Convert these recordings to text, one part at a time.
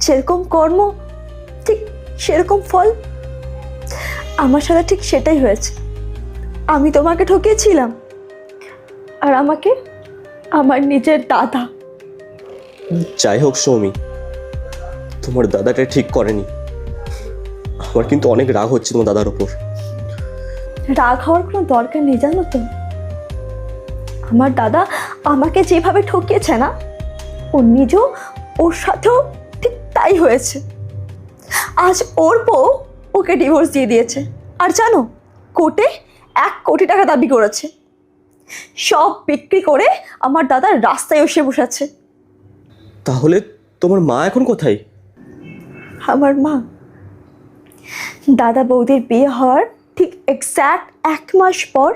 যেরকম কর্ম ঠিক সেরকম ফল। আমার সাথে ঠিক সেটাই হয়েছে। আমি তোমাকে ঠকিয়েছিলাম, আর আমাকে আমার নিজের দাদা। যাই হোক সৌমি, তোমার দাদাটা ঠিক করেনি। আমার কিন্তু অনেক রাগ হচ্ছে তোমার দাদার ওপর। রাগ হওয়ার কোনো দরকার নেই, জানো তো। আমার দাদা আমাকে যেভাবে ঠকিয়েছে না, ও নিজেও ওর সাথেও ঠিক তাই হয়েছে। আজ ওর বউ ওকে ডিভোর্স দিয়ে দিয়েছে, আর জানো কোর্টে 1 কোটি টাকা দাবি করেছে। সব বিক্রি করে আমার দাদা রাস্তায় এসে বসেছে। তাহলে তোমার মা এখন কোথায়? আমার মা দাদা বৌদির বিয়ে হওয়ার ঠিক এক্স্যাক্ট 1 মাস পর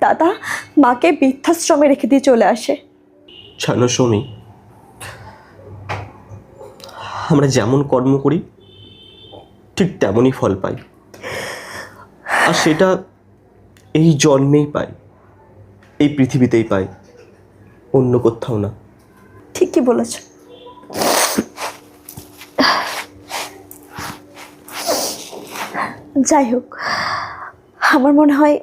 দাদা মাকে বৃদ্ধাশ্রমে রেখে দিয়ে চলে আসে। জানো সৌমি, আমরা যেমন কর্ম করি ঠিক তেমনই ফল পাই, আর সেটা এই জন্মেই পাই, এই পৃথিবীতেই পাই, অন্য কোথাও না। ঠিকই বলেছ। যাই হোক, আমার মনে হয়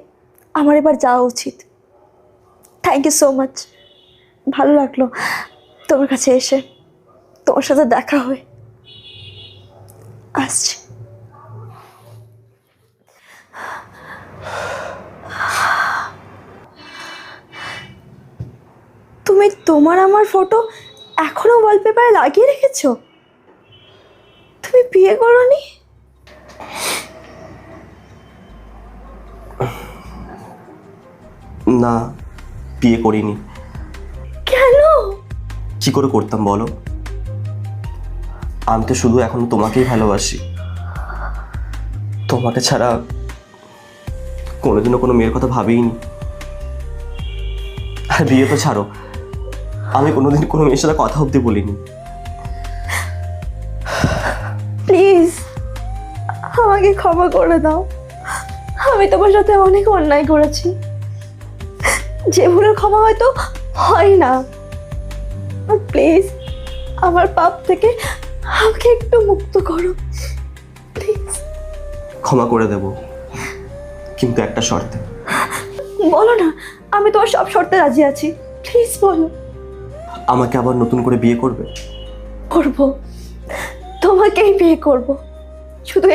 আমার এবার যাওয়া উচিত। Thank you so much. ভালো লাগলো তোমার কাছে এসে, তোমার সাথে দেখা হয়ে। আসছি। তুমি তোমার আমার ফটো এখনো ওয়ালপেপারে লাগিয়ে রেখেছো? তুমি বিয়ে করোনি? না, বিয়ে করিনি। কেন? কি করে করতাম বলো? আমি তো শুধু এখন তোমাকেই ভালোবাসি। তোমাকে ছাড়া কোনোদিনও কোনো মেয়ের কথা ভাবিনি। আর বিয়ে তো ছাড়ো, আমি কোনোদিন কোনো মেয়ের সাথে কথা অব্দি বলিনি। প্লিজ আমাকে ক্ষমা করে দাও। আমি তোমার সাথে অনেক অন্যায় করেছি, যে ভুলের ক্ষমা হয়তো হয় না। প্লিজ আমার পাপ থেকে আমাকে একটু মুক্ত করো, প্লিজ। ক্ষমা করে দেব, কিন্তু একটা শর্তে। বলো না, আমি তোমার সব শর্তে রাজি আছি। প্লিজ বলো। আমাকে আবার নতুন করে বিয়ে করবে? করবো, তোমাকেই বিয়ে করবো। শুধু